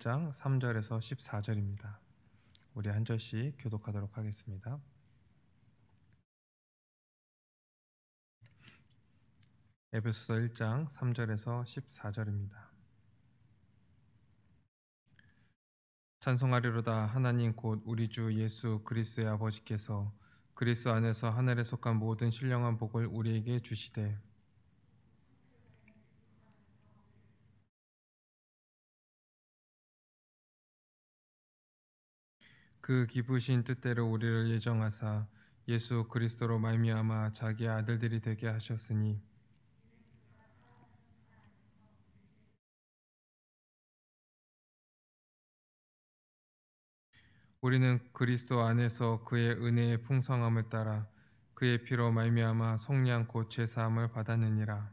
1장 3절에서 14절입니다. 우리 한 절씩 교독하도록 하겠습니다. 에베소서 1장 3절에서 14절입니다. 찬송하리로다. 하나님 곧 우리 주 예수 그리스도의 아버지께서 그리스도 안에서 하늘에 속한 모든 신령한 복을 우리에게 주시되 그 기쁘신 뜻대로 우리를 예정하사 예수 그리스도로 말미암아 자기의 아들들이 되게 하셨으니 우리는 그리스도 안에서 그의 은혜의 풍성함을 따라 그의 피로 말미암아 속량 곧 죄사함을 받았느니라.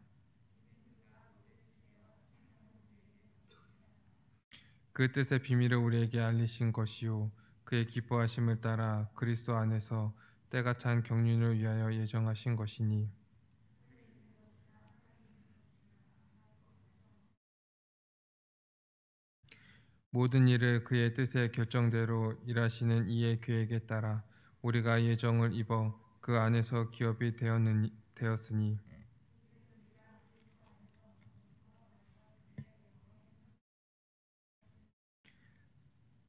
그 뜻의 비밀을 우리에게 알리신 것이요 그의 기뻐하심을 따라 그리스도 안에서 때가 찬 경륜을 위하여 예정하신 것이니 모든 일을 그의 뜻의 결정대로 일하시는 이의 계획에 따라 우리가 예정을 입어 그 안에서 기업이 되었으니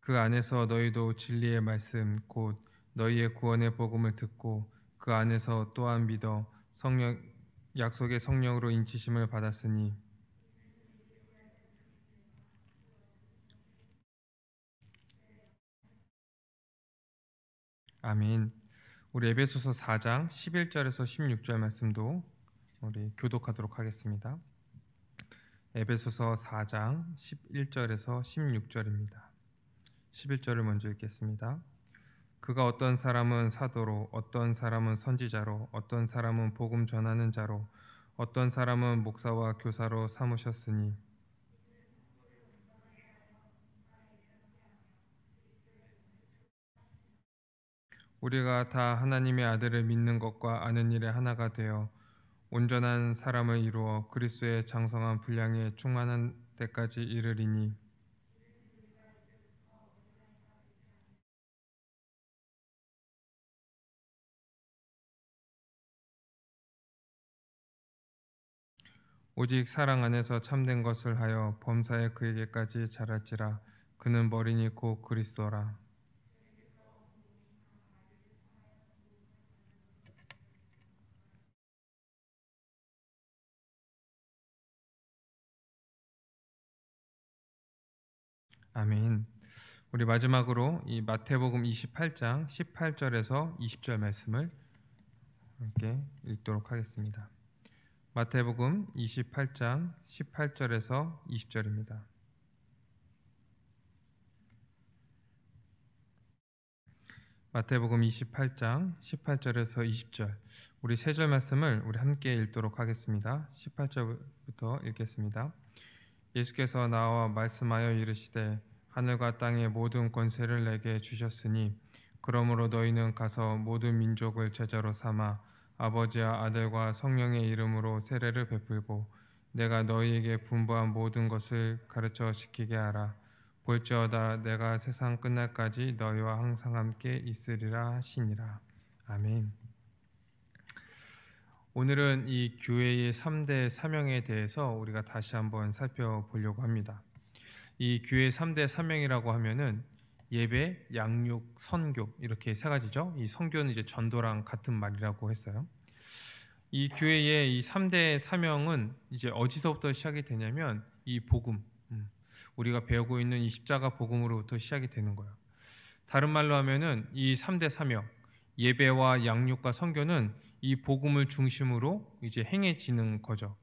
그 안에서 너희도 진리의 말씀 곧 너희의 구원의 복음을 듣고 그 안에서 또한 믿어 약속의 성령으로 인치심을 받았으니 아멘. 우리 에베소서 4장 11절에서 16절 말씀도 우리 교독하도록 하겠습니다. 에베소서 4장 11절에서 16절입니다. 11절을 먼저 읽겠습니다. 그가 어떤 사람은 사도로, 어떤 사람은 선지자로, 어떤 사람은 복음 전하는 자로, 어떤 사람은 목사와 교사로 삼으셨으니 우리가 다 하나님의 아들을 믿는 것과 아는 일에 하나가 되어 온전한 사람을 이루어 그리스도의 장성한 분량에 충만한 때까지 이르리니 오직 사랑 안에서 참된 것을 하여 범사에 그에게까지 자랄지라. 그는 머리니 곧 그리스도라. 아멘. 우리 마지막으로 이 마태복음 28장 18절에서 20절 말씀을 함께 읽도록 하겠습니다. 마태복음 28장 18절에서 20절입니다. 마태복음 28장 18절에서 20절 우리 세 절 말씀을 우리 함께 읽도록 하겠습니다. 18절부터 읽겠습니다. 예수께서 나와 말씀하여 이르시되 하늘과 땅의 모든 권세를 내게 주셨으니 그러므로 너희는 가서 모든 민족을 제자로 삼아 아버지와 아들과 성령의 이름으로 세례를 베풀고 내가 너희에게 분부한 모든 것을 가르쳐 지키게 하라. 볼지어다 내가 세상 끝날까지 너희와 항상 함께 있으리라 하시니라. 아멘. 오늘은 이 교회의 3대 사명에 대해서 우리가 다시 한번 살펴보려고 합니다. 이 교회의 3대 사명이라고 하면은 예배, 양육, 선교 이렇게 세 가지죠. 이 선교는 이제 전도랑 같은 말이라고 했어요. 이 교회의 이 3대 사명은 이제 어디서부터 시작이 되냐면 이 복음, 우리가 배우고 있는 이 십자가 복음으로부터 시작이 되는 거예요. 다른 말로 하면은 이 3대 사명, 예배와 양육과 선교는 이 복음을 중심으로 이제 행해지는 거죠.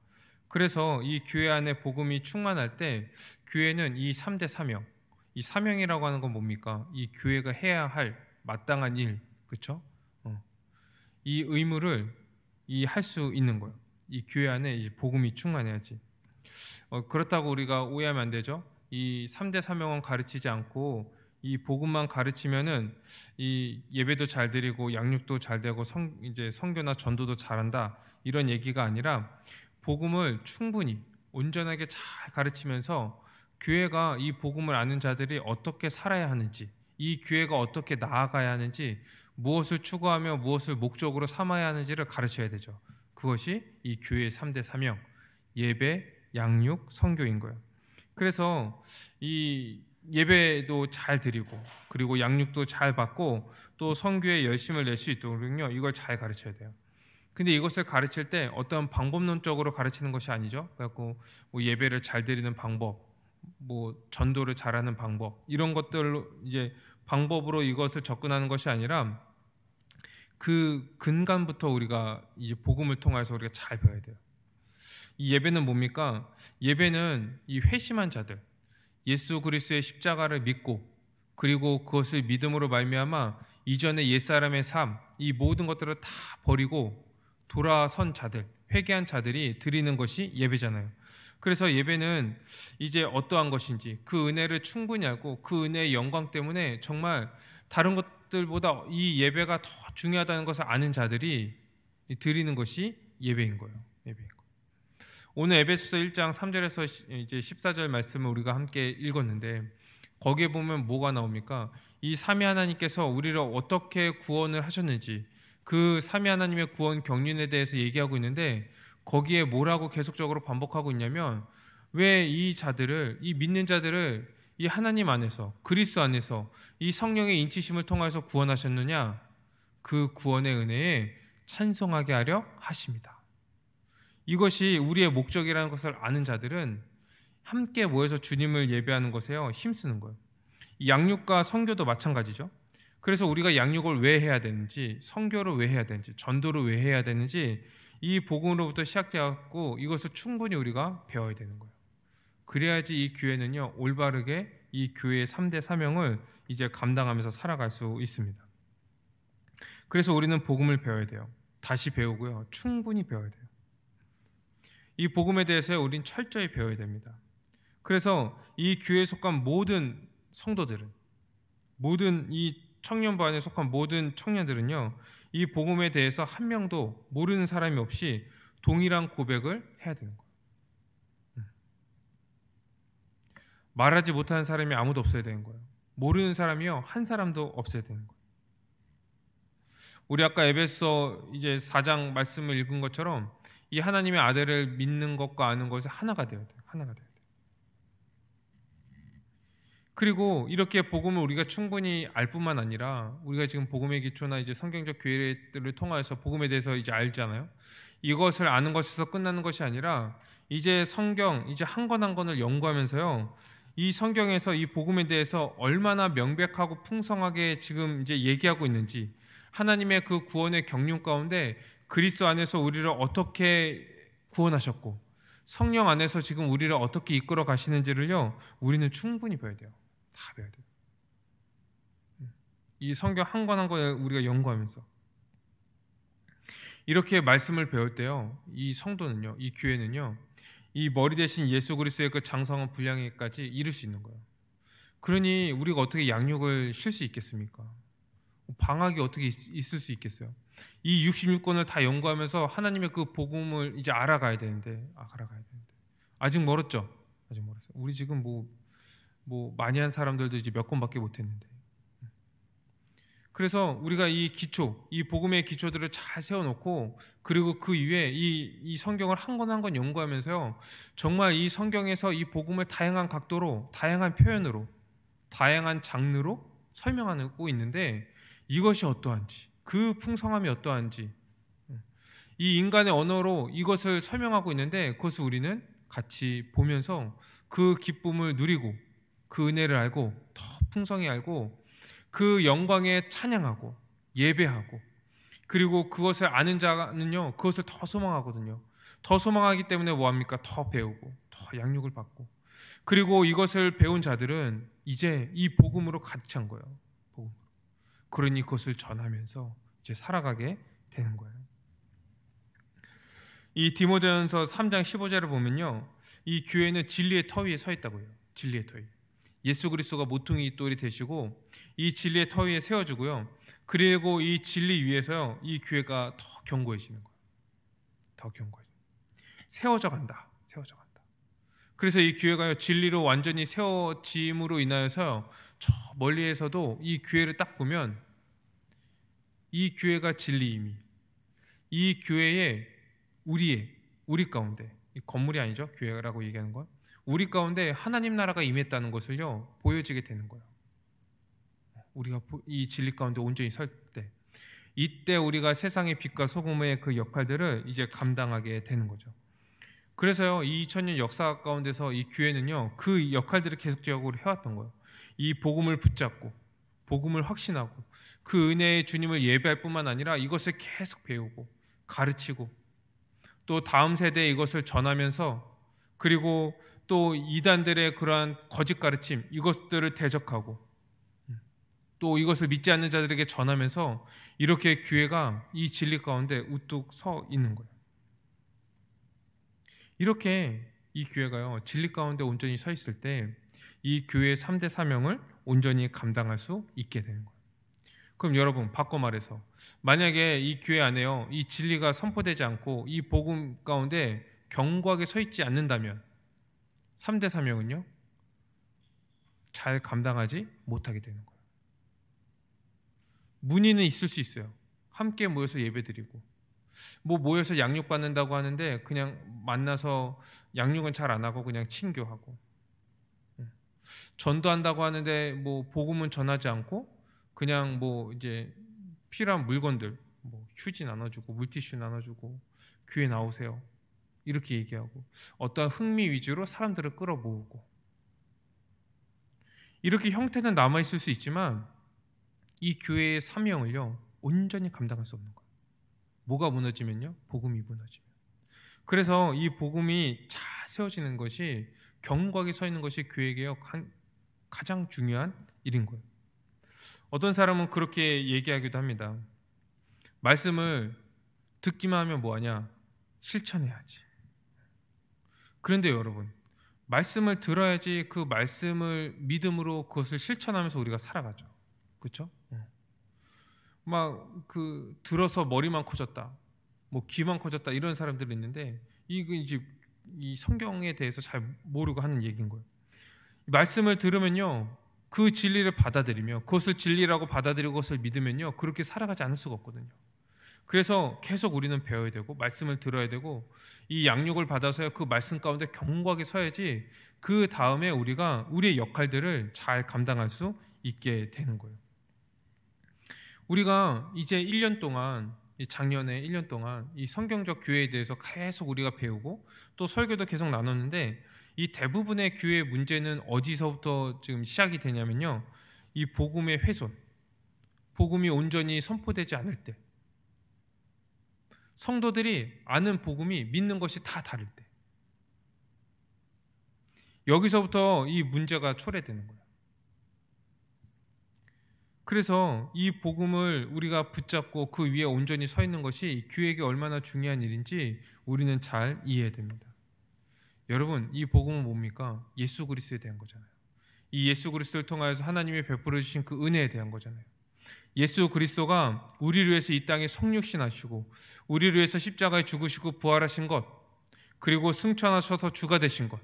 그래서 이 교회 안에 복음이 충만할 때 교회는 이 3대 사명, 이 사명이라고 하는 건 뭡니까? 이 교회가 해야 할 마땅한 일, 그렇죠? 이 의무를 할 수 있는 거예요. 이 교회 안에 이 복음이 충만해야지. 그렇다고 우리가 오해하면 안 되죠. 이 3대 사명은 가르치지 않고 이 복음만 가르치면은 이 예배도 잘 드리고 양육도 잘 되고 이제 선교나 전도도 잘한다 이런 얘기가 아니라 복음을 충분히 온전하게 잘 가르치면서 교회가 이 복음을 아는 자들이 어떻게 살아야 하는지, 이 교회가 어떻게 나아가야 하는지, 무엇을 추구하며 무엇을 목적으로 삼아야 하는지를 가르쳐야 되죠. 그것이 이 교회의 3대 사명, 예배, 양육, 선교인 거예요. 그래서 이 예배도 잘 드리고, 그리고 양육도 잘 받고, 또 선교에 열심을 낼 수 있도록요, 이걸 잘 가르쳐야 돼요. 근데 이것을 가르칠 때 어떤 방법론적으로 가르치는 것이 아니죠. 그래갖고 뭐 예배를 잘 드리는 방법, 뭐 전도를 잘하는 방법, 이런 것들로 이제 방법으로 이것을 접근하는 것이 아니라 그 근간부터 우리가 이제 복음을 통해서 우리가 잘 배워야 돼요. 이 예배는 뭡니까? 예배는 이 회심한 자들, 예수 그리스도의 십자가를 믿고, 그리고 그것을 믿음으로 말미암아 이전의 옛사람의 삶, 이 모든 것들을 다 버리고 돌아선 자들, 회개한 자들이 드리는 것이 예배잖아요. 그래서 예배는 이제 어떠한 것인지 그 은혜를 충분히 알고, 그 은혜의 영광 때문에 정말 다른 것들보다 이 예배가 더 중요하다는 것을 아는 자들이 드리는 것이 예배인 거예요. 예배인 거예요. 오늘 에베소서 1장 3절에서 이제 14절 말씀을 우리가 함께 읽었는데, 거기에 보면 뭐가 나옵니까? 이 삼위 하나님께서 우리를 어떻게 구원을 하셨는지, 그 삼위 하나님의 구원 경륜에 대해서 얘기하고 있는데, 거기에 뭐라고 계속적으로 반복하고 있냐면, 왜 이 자들을, 이 믿는 자들을 이 하나님 안에서, 그리스도 안에서 이 성령의 인치심을 통해서 구원하셨느냐? 그 구원의 은혜에 찬송하게 하려 하십니다. 이것이 우리의 목적이라는 것을 아는 자들은 함께 모여서 주님을 예배하는 것에요 힘쓰는 거예요. 양육과 선교도 마찬가지죠. 그래서 우리가 양육을 왜 해야 되는지, 선교를 왜 해야 되는지, 전도를 왜 해야 되는지, 이 복음으로부터 시작되었고 이것을 충분히 우리가 배워야 되는 거예요. 그래야지 이 교회는요 올바르게 이 교회의 3대 사명을 이제 감당하면서 살아갈 수 있습니다. 그래서 우리는 복음을 배워야 돼요. 다시 배우고요, 충분히 배워야 돼요. 이 복음에 대해서 우린 철저히 배워야 됩니다. 그래서 이 교회에 속한 모든 성도들은, 모든 이 청년반에 속한 모든 청년들은요, 이 복음에 대해서 한 명도 모르는 사람이 없이 동일한 고백을 해야 되는 거예요. 말하지 못하는 사람이 아무도 없어야 되는 거예요. 모르는 사람이요 한 사람도 없어야 되는 거예요. 우리 아까 에베소 이제 4장 말씀을 읽은 것처럼 이 하나님의 아들을 믿는 것과 아는 것이 하나가 되어야 돼요. 하나가 되어야 돼요. 그리고 이렇게 복음을 우리가 충분히 알 뿐만 아니라, 우리가 지금 복음의 기초나 이제 성경적 교회들을 통해서 복음에 대해서 이제 알잖아요. 이것을 아는 것에서 끝나는 것이 아니라 이제 성경 이제 한 권 한 권을 연구하면서요, 이 성경에서 이 복음에 대해서 얼마나 명백하고 풍성하게 지금 이제 얘기하고 있는지, 하나님의 그 구원의 경륜 가운데 그리스도 안에서 우리를 어떻게 구원하셨고 성령 안에서 지금 우리를 어떻게 이끌어 가시는지를요 우리는 충분히 배워야 돼요. 다 배워야 돼요. 이 성경 한 권 한 권을 우리가 연구하면서 이렇게 말씀을 배울 때요, 이 성도는요, 이 교회는요, 이 머리 대신 예수 그리스도의 그 장성한 분량에까지 이룰 수 있는 거예요. 그러니 우리가 어떻게 양육을 쉴 수 있겠습니까? 방학이 어떻게 있을 수 있겠어요? 이 66권을 다 연구하면서 하나님의 그 복음을 이제 알아가야 되는데, 아직 멀었죠. 아직 멀었어요. 우리 지금 뭐 많이 한 사람들도 이제 몇 권밖에 못했는데. 그래서 우리가 이 기초, 이 복음의 기초들을 잘 세워놓고, 그리고 그 위에 이 성경을 한 권 한 권 연구하면서요, 정말 이 성경에서 이 복음을 다양한 각도로, 다양한 표현으로, 다양한 장르로 설명하고 있는데, 이것이 어떠한지, 그 풍성함이 어떠한지, 이 인간의 언어로 이것을 설명하고 있는데, 그것을 우리는 같이 보면서 그 기쁨을 누리고, 그 은혜를 알고, 더 풍성히 알고, 그 영광에 찬양하고 예배하고, 그리고 그것을 아는 자는요 그것을 더 소망하거든요. 더 소망하기 때문에 뭐합니까? 더 배우고 더 양육을 받고, 그리고 이것을 배운 자들은 이제 이 복음으로 가득 찬 거예요. 복음. 그러니 그것을 전하면서 이제 살아가게 되는 거예요. 이 디모데전서 3장 15절을 보면요, 이 교회는 진리의 터 위에 서 있다고 해요. 진리의 터 위에 예수 그리스도가 모퉁이 돌이 되시고 이 진리의 터 위에 세워주고요, 그리고 이 진리 위에서요 이 교회가 더 견고해지는 거예요. 더 견고해져, 세워져 간다. 세워져 간다. 그래서 이 교회가요 진리로 완전히 세워짐으로 인하여서 저 멀리에서도 이 교회를 딱 보면 이 교회가 진리임이, 이 교회에 우리 가운데, 이 건물이 아니죠, 교회라고 얘기하는 건, 우리 가운데 하나님 나라가 임했다는 것을요 보여지게 되는 거예요. 우리가 이 진리 가운데 온전히 설 때, 이때 우리가 세상의 빛과 소금의 그 역할들을 이제 감당하게 되는 거죠. 그래서요 이 2000년 역사 가운데서 이 교회는요 그 역할들을 계속적으로 해왔던 거예요. 이 복음을 붙잡고 복음을 확신하고 그 은혜의 주님을 예배할 뿐만 아니라 이것을 계속 배우고 가르치고 또 다음 세대에 이것을 전하면서, 그리고 또 이단들의 그러한 거짓 가르침 이것들을 대적하고 또 이것을 믿지 않는 자들에게 전하면서 이렇게 교회가 이 진리 가운데 우뚝 서 있는 거예요. 이렇게 이 교회가요 진리 가운데 온전히 서 있을 때 이 교회의 3대 사명을 온전히 감당할 수 있게 되는 거예요. 그럼 여러분 바꿔 말해서 만약에 이 교회 안에요 이 진리가 선포되지 않고 이 복음 가운데 견고하게 서 있지 않는다면 3대 사명은요 잘 감당하지 못하게 되는 거예요. 문의는 있을 수 있어요. 함께 모여서 예배드리고 모여서 양육 받는다고 하는데 그냥 만나서 양육은 잘 안 하고 그냥 친교하고, 전도한다고 하는데 복음은 전하지 않고 그냥 이제 필요한 물건들 휴지 나눠주고 물티슈 나눠주고 교회 나오세요 이렇게 얘기하고 어떤 흥미 위주로 사람들을 끌어모으고, 이렇게 형태는 남아있을 수 있지만 이 교회의 사명을요 온전히 감당할 수 없는 거예요. 뭐가 무너지면요? 복음이 무너지면. 그래서 이 복음이 잘 세워지는 것이, 견고하게 서 있는 것이 교회에게요 가장 중요한 일인 거예요. 어떤 사람은 그렇게 얘기하기도 합니다. 말씀을 듣기만 하면 뭐하냐? 실천해야지. 그런데 여러분, 말씀을 들어야지 그 말씀을 믿음으로 그것을 실천하면서 우리가 살아가죠. 그렇죠? 들어서 머리만 커졌다, 귀만 커졌다 이런 사람들이 있는데 이게 이제 이 성경에 대해서 잘 모르고 하는 얘기인 거예요. 말씀을 들으면요 그 진리를 받아들이며 그것을 진리라고 받아들이고 그것을 믿으면요 그렇게 살아가지 않을 수가 없거든요. 그래서 계속 우리는 배워야 되고 말씀을 들어야 되고 이 양육을 받아서요 그 말씀 가운데 견고하게 서야지 그 다음에 우리가 우리의 역할들을 잘 감당할 수 있게 되는 거예요. 우리가 이제 1년 동안, 작년에 1년 동안 이 성경적 교회에 대해서 계속 우리가 배우고 또 설교도 계속 나눴는데, 이 대부분의 교회의 문제는 어디서부터 지금 시작이 되냐면요 이 복음의 훼손, 복음이 온전히 선포되지 않을 때, 성도들이 아는 복음이 믿는 것이 다 다를 때, 여기서부터 이 문제가 초래되는 거예요. 그래서 이 복음을 우리가 붙잡고 그 위에 온전히 서 있는 것이 교회에게 얼마나 중요한 일인지 우리는 잘 이해해야 됩니다. 여러분, 이 복음은 뭡니까? 예수 그리스도에 대한 거잖아요. 이 예수 그리스도를 통하여서 하나님이 베풀어 주신 그 은혜에 대한 거잖아요. 예수 그리스도가 우리를 위해서 이 땅에 성육신하시고 우리를 위해서 십자가에 죽으시고 부활하신 것, 그리고 승천하셔서 주가 되신 것,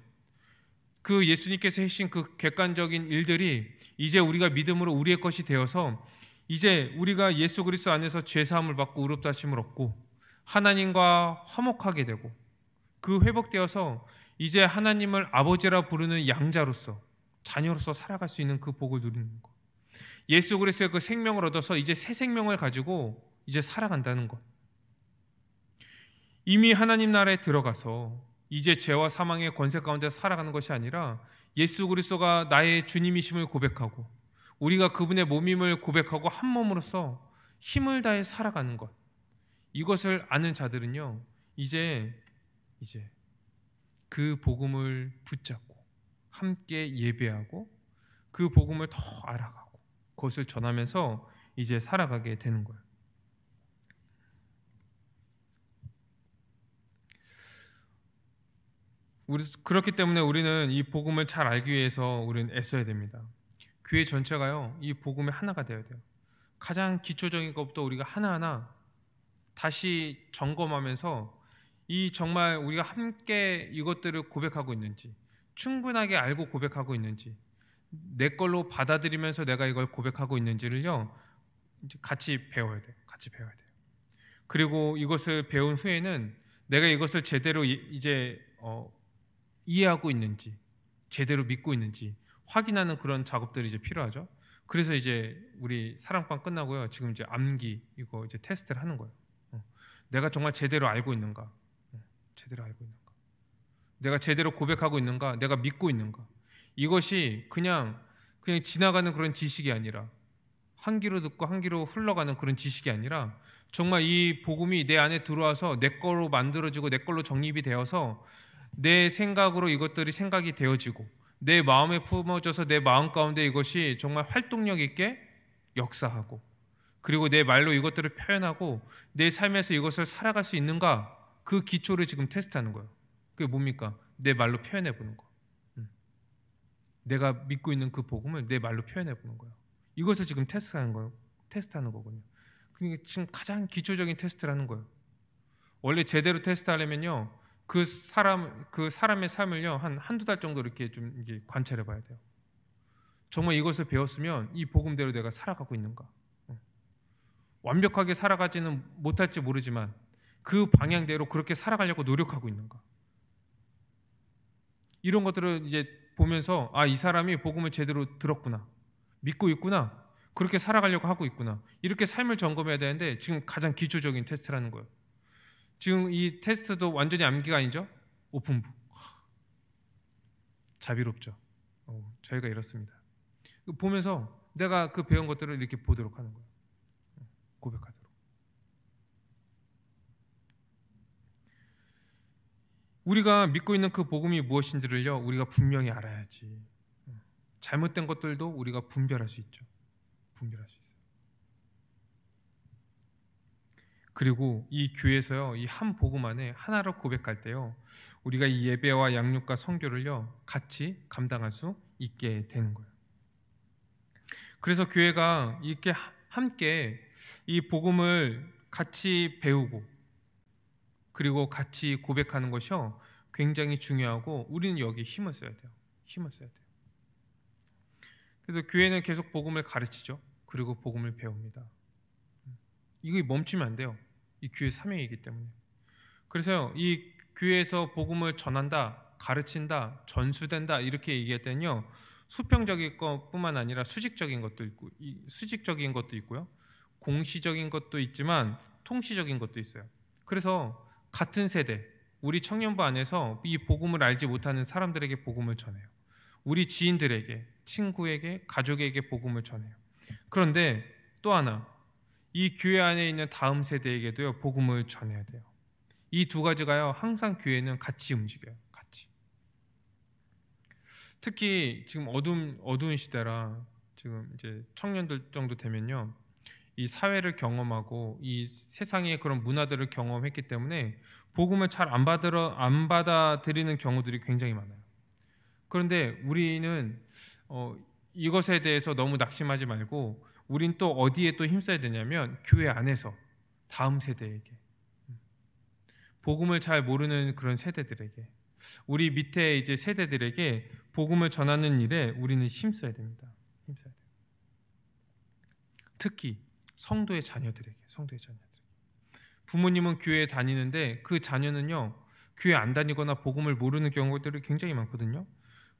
그 예수님께서 하신 그 객관적인 일들이 이제 우리가 믿음으로 우리의 것이 되어서 이제 우리가 예수 그리스도 안에서 죄사함을 받고 의롭다심을 얻고 하나님과 화목하게 되고 그 회복되어서 이제 하나님을 아버지라 부르는 양자로서, 자녀로서 살아갈 수 있는 그 복을 누리는 것, 예수 그리스도의 그 생명을 얻어서 이제 새 생명을 가지고 이제 살아간다는 것, 이미 하나님 나라에 들어가서 이제 죄와 사망의 권세 가운데 살아가는 것이 아니라 예수 그리스도가 나의 주님이심을 고백하고 우리가 그분의 몸임을 고백하고 한 몸으로서 힘을 다해 살아가는 것, 이것을 아는 자들은요 이제 그 복음을 붙잡고 함께 예배하고 그 복음을 더 알아가고 그것을 전하면서 이제 살아가게 되는 거예요. 그렇기 때문에 우리는 이 복음을 잘 알기 위해서 우리는 애써야 됩니다. 교회 전체가요 이 복음의 하나가 되어야 돼요. 가장 기초적인 것부터 우리가 하나하나 다시 점검하면서 이 정말 우리가 함께 이것들을 고백하고 있는지, 충분하게 알고 고백하고 있는지, 내 걸로 받아들이면서 내가 이걸 고백하고 있는지를요, 이제 같이 배워야 돼요. 같이 배워야 돼요. 그리고 이것을 배운 후에는 내가 이것을 제대로 이제 이해하고 있는지, 제대로 믿고 있는지 확인하는 그런 작업들이 이제 필요하죠. 그래서 이제 우리 사랑방 끝나고요, 지금 이제 암기 이거 이제 테스트를 하는 거예요. 내가 정말 제대로 알고 있는가, 제대로 알고 있는가, 내가 제대로 고백하고 있는가, 내가 믿고 있는가. 이것이 그냥 지나가는 그런 지식이 아니라, 한 귀로 듣고 한 귀로 흘러가는 그런 지식이 아니라, 정말 이 복음이 내 안에 들어와서 내 거로 만들어지고 내 걸로 정립이 되어서 내 생각으로 이것들이 생각이 되어지고 내 마음에 품어져서 내 마음 가운데 이것이 정말 활동력 있게 역사하고, 그리고 내 말로 이것들을 표현하고 내 삶에서 이것을 살아갈 수 있는가, 그 기초를 지금 테스트하는 거예요. 그게 뭡니까? 내 말로 표현해 보는 거. 내가 믿고 있는 그 복음을 내 말로 표현해 보는 거예요. 이것을 지금 테스트하는 거예요. 테스트하는 거군요. 그게 지금 가장 기초적인 테스트를 하는 거예요. 원래 제대로 테스트하려면요, 그 사람의 삶을요, 한두 달 정도 이렇게 좀 이게 관찰해 봐야 돼요. 정말 이것을 배웠으면 이 복음대로 내가 살아가고 있는가. 완벽하게 살아가지는 못할지 모르지만 그 방향대로 그렇게 살아가려고 노력하고 있는가. 이런 것들을 이제 보면서, 아, 이 사람이 복음을 제대로 들었구나, 믿고 있구나, 그렇게 살아가려고 하고 있구나, 이렇게 삶을 점검해야 되는데 지금 가장 기초적인 테스트라는 거예요. 지금 이 테스트도 완전히 암기가 아니죠? 오픈북. 자비롭죠. 저희가 이렇습니다. 보면서 내가 그 배운 것들을 이렇게 보도록 하는 거예요. 고백하도록. 우리가 믿고 있는 그 복음이 무엇인지를요, 우리가 분명히 알아야지. 잘못된 것들도 우리가 분별할 수 있죠. 분별할 수 있어요. 그리고 이 교회에서요, 이 한 복음 안에 하나로 고백할 때요, 우리가 이 예배와 양육과 선교를요 같이 감당할 수 있게 되는 거예요. 그래서 교회가 이렇게 함께 이 복음을 같이 배우고 그리고 같이 고백하는 것이요 굉장히 중요하고, 우리는 여기 힘을 써야 돼요. 힘을 써야 돼요. 그래서 교회는 계속 복음을 가르치죠. 그리고 복음을 배웁니다. 이게 멈추면 안 돼요. 이 교회 사명이기 때문에. 그래서 이 교회에서 복음을 전한다, 가르친다, 전수된다 이렇게 얘기할 때는요, 수평적인 것뿐만 아니라 수직적인 것도 있고, 수직적인 것도 있고요, 공시적인 것도 있지만 통시적인 것도 있어요. 그래서 같은 세대, 우리 청년부 안에서 이 복음을 알지 못하는 사람들에게 복음을 전해요. 우리 지인들에게, 친구에게, 가족에게 복음을 전해요. 그런데 또 하나, 이 교회 안에 있는 다음 세대에게도요 복음을 전해야 돼요. 이 두 가지가요 항상 교회는 같이 움직여요. 같이. 특히 지금 어두운 시대라, 지금 이제 청년들 정도 되면요, 이 사회를 경험하고 이 세상의 그런 문화들을 경험했기 때문에 복음을 잘 안 받아들이는 경우들이 굉장히 많아요. 그런데 우리는 이것에 대해서 너무 낙심하지 말고, 우린 또 어디에 또 힘써야 되냐면 교회 안에서 다음 세대에게, 복음을 잘 모르는 그런 세대들에게, 우리 밑에 이제 세대들에게 복음을 전하는 일에 우리는 힘써야 됩니다. 힘써야 돼요. 특히 성도의 자녀들에게. 부모님은 교회에 다니는데 그 자녀는요 교회 안 다니거나 복음을 모르는 경우들이 굉장히 많거든요.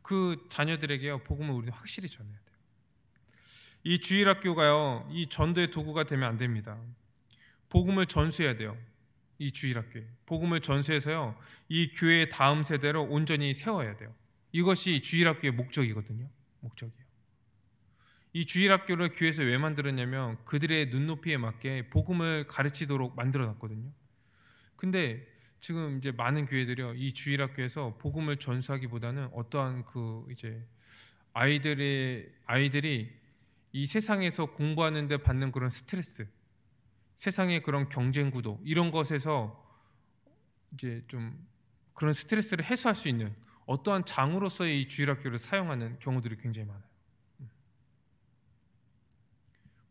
그 자녀들에게요 복음을 우리는 확실히 전해야 돼요. 이 주일학교가요 이 전도의 도구가 되면 안 됩니다. 복음을 전수해야 돼요. 이 주일학교에 복음을 전수해서요 이 교회의 다음 세대로 온전히 세워야 돼요. 이것이 주일학교의 목적이거든요. 목적이에요. 이 주일학교를 교회에서 왜 만들었냐면 그들의 눈높이에 맞게 복음을 가르치도록 만들어놨거든요. 근데 지금 이제 많은 교회들이요 이 주일학교에서 복음을 전수하기보다는 어떠한 그 이제 아이들이 이 세상에서 공부하는데 받는 그런 스트레스, 세상의 그런 경쟁 구도 이런 것에서 이제 좀 그런 스트레스를 해소할 수 있는 어떠한 장으로서의 이 주일학교를 사용하는 경우들이 굉장히 많아요.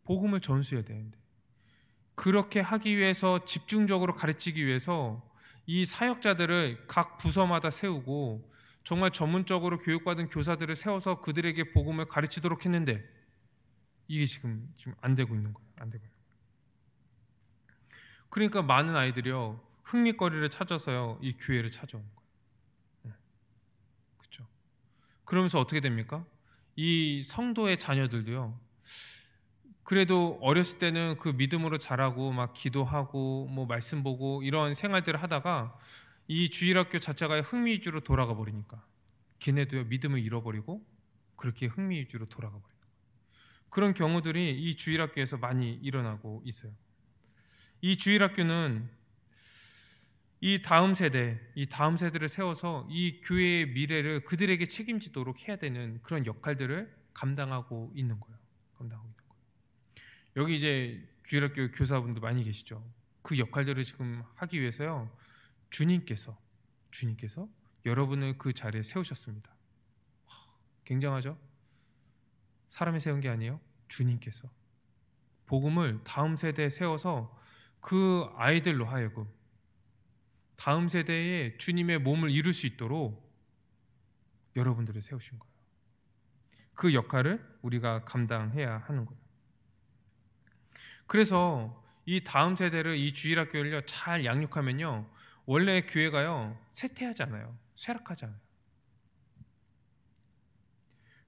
복음을 전수해야 되는데 그렇게 하기 위해서 집중적으로 가르치기 위해서 이 사역자들을 각 부서마다 세우고 정말 전문적으로 교육받은 교사들을 세워서 그들에게 복음을 가르치도록 했는데 이게 지금 안 되고 있는 거예요. 안 되고 있는 거예요. 그러니까 많은 아이들이요 흥미거리를 찾아서요 이 교회를 찾아오는 거예요. 그렇죠? 그러면서 어떻게 됩니까? 이 성도의 자녀들도요. 그래도 어렸을 때는 그 믿음으로 자라고 막 기도하고 뭐 말씀 보고 이런 생활들을 하다가 이 주일학교 자체가 흥미 위주로 돌아가 버리니까 걔네도 믿음을 잃어버리고 그렇게 흥미 위주로 돌아가 버려요. 그런 경우들이 이 주일학교에서 많이 일어나고 있어요. 이 주일학교는 이 다음 세대를 세워서 이 교회의 미래를 그들에게 책임지도록 해야 되는 그런 역할들을 감당하고 있는 거예요. 감당하고 있는 거예요. 여기 이제 주일학교 교사분들 많이 계시죠. 그 역할들을 지금 하기 위해서요. 주님께서 여러분을 그 자리에 세우셨습니다. 굉장하죠? 사람이 세운 게 아니에요. 주님께서 복음을 다음 세대에 세워서 그 아이들로 하여금 다음 세대에 주님의 몸을 이룰 수 있도록 여러분들을 세우신 거예요. 그 역할을 우리가 감당해야 하는 거예요. 그래서 이 다음 세대를 이 주일학교를 잘 양육하면요. 원래 교회가요. 쇠퇴하지 않아요. 쇠락하지 않아요.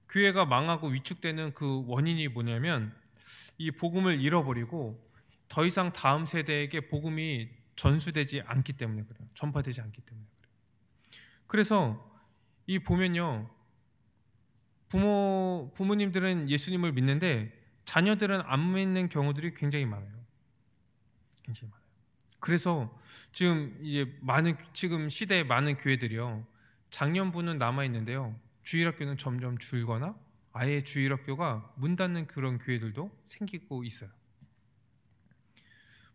교회가 망하고 위축되는 그 원인이 뭐냐면 이 복음을 잃어버리고 더 이상 다음 세대에게 복음이 전수되지 않기 때문에 그래요. 전파되지 않기 때문에 그래요. 그래서 이 보면요. 부모님들은 예수님을 믿는데 자녀들은 안 믿는 경우들이 굉장히 많아요. 굉장히 많아요. 그래서 지금 시대에 많은 교회들이요. 작년부는 남아 있는데요. 주일학교는 점점 줄거나 아예 주일학교가 문 닫는 그런 교회들도 생기고 있어요.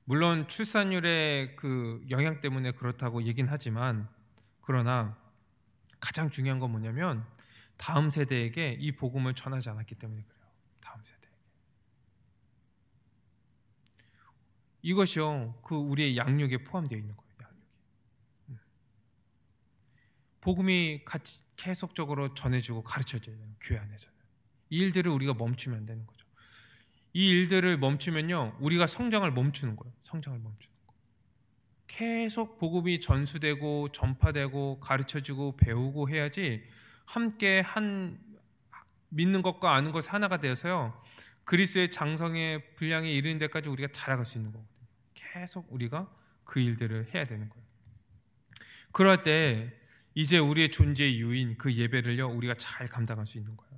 물론 출산율의 그 영향 때문에 그렇다고 얘긴 하지만 그러나 가장 중요한 건 뭐냐면 다음 세대에게 이 복음을 전하지 않았기 때문에 그래요. 다음 세대에게. 이것이요. 그 우리의 양육에 포함되어 있는 거예요. 양육이. 복음이 같이 계속적으로 전해지고 가르쳐져야 돼요. 교회 안에서는. 이 일들을 우리가 멈추면 안 되는 거죠. 이 일들을 멈추면요. 우리가 성장을 멈추는 거예요. 성장을 멈추는 거예요. 계속 복음이 전수되고 전파되고 가르쳐지고 배우고 해야지 함께 한 믿는 것과 아는 것이 하나가 되어서요. 그리스도의 장성의 분량에 이르는 데까지 우리가 자라갈 수 있는 거거든요. 계속 우리가 그 일들을 해야 되는 거예요. 그럴 때 이제 우리의 존재의 유인 그 예배를요. 우리가 잘 감당할 수 있는 거예요.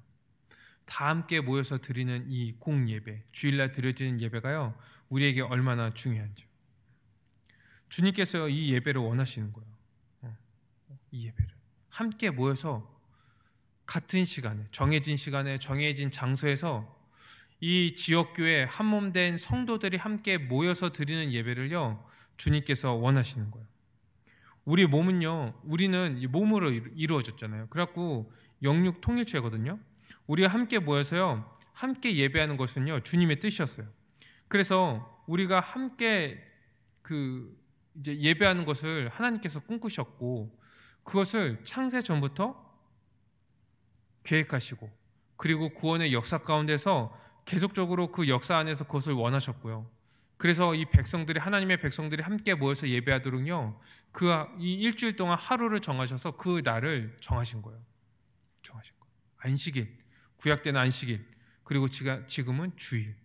다 함께 모여서 드리는 이 공예배, 주일날 드려지는 예배가요. 우리에게 얼마나 중요한지요. 주님께서 이 예배를 원하시는 거예요. 이 예배를 함께 모여서 같은 시간에 정해진 장소에서 이 지역교회 한몸된 성도들이 함께 모여서 드리는 예배를요. 주님께서 원하시는 거예요. 우리는 몸으로 이루어졌잖아요. 그래갖고 영육 통일체거든요. 우리가 함께 모여서요. 함께 예배하는 것은요. 주님의 뜻이었어요. 그래서 우리가 함께 이제 예배하는 것을 하나님께서 꿈꾸셨고 그것을 창세 전부터 계획하시고 그리고 구원의 역사 가운데서 계속적으로 그 역사 안에서 그것을 원하셨고요. 그래서 이 백성들이 하나님의 백성들이 함께 모여서 예배하도록요. 이 일주일 동안 하루를 정하셔서 그 날을 정하신 거예요. 정하신 거예요. 안식일, 구약 때는 안식일, 그리고 지금은 주일.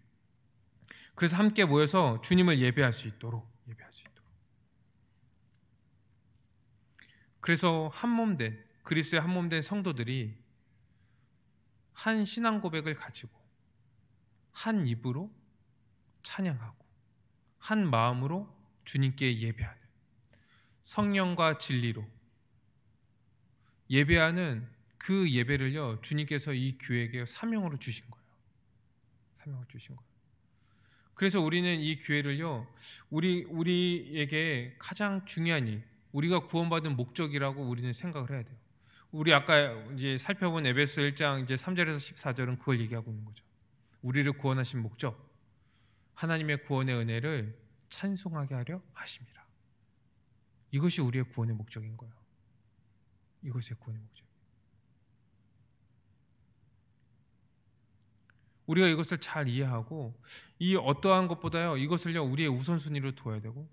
그래서 함께 모여서 주님을 예배할 수 있도록. 그래서 그리스도의 한몸된 성도들이 한 신앙 고백을 가지고 한 입으로 찬양하고 한 마음으로 주님께 예배하는 성령과 진리로 예배하는 그 예배를요. 주님께서 이 교회에게 사명으로 주신 거예요. 사명을 주신 거예요. 그래서 우리는 이 교회를요. 우리에게 가장 중요한 일, 우리가 구원받은 목적이라고 우리는 생각을 해야 돼요. 우리 아까 이제 살펴본 에베소 1장 이제 3절에서 14절은 그걸 얘기하고 있는 거죠. 우리를 구원하신 목적, 하나님의 구원의 은혜를 찬송하게 하려 하심이라. 이것이 우리의 구원의 목적인 거예요. 이것이 구원의 목적. 우리가 이것을 잘 이해하고 이 어떠한 것보다요 이것을요 우리의 우선순위로 둬야 되고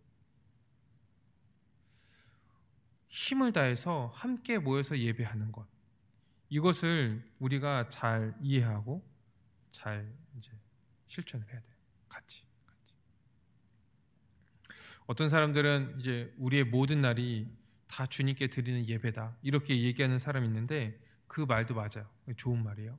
힘을 다해서 함께 모여서 예배하는 것 이것을 우리가 잘 이해하고 잘 이제 실천을 해야 돼요. 같이. 어떤 사람들은 이제 우리의 모든 날이 다 주님께 드리는 예배다 이렇게 얘기하는 사람이 있는데 그 말도 맞아요. 좋은 말이에요.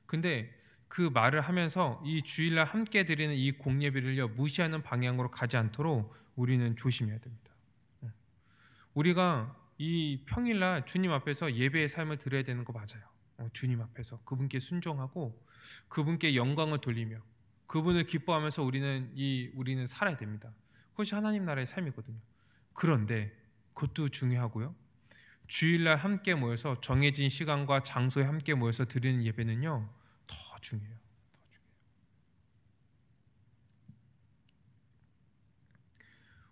근데 그 말을 하면서 이 주일날 함께 드리는 이 공예배를요 무시하는 방향으로 가지 않도록 우리는 조심해야 됩니다. 우리가 이 평일날 주님 앞에서 예배의 삶을 드려야 되는 거 맞아요. 주님 앞에서 그분께 순종하고 그분께 영광을 돌리며 그분을 기뻐하면서 우리는 살아야 됩니다. 그것이 하나님 나라의 삶이거든요. 그런데 그것도 중요하고요. 주일날 함께 모여서 정해진 시간과 장소에 함께 모여서 드리는 예배는요 더 중요해요.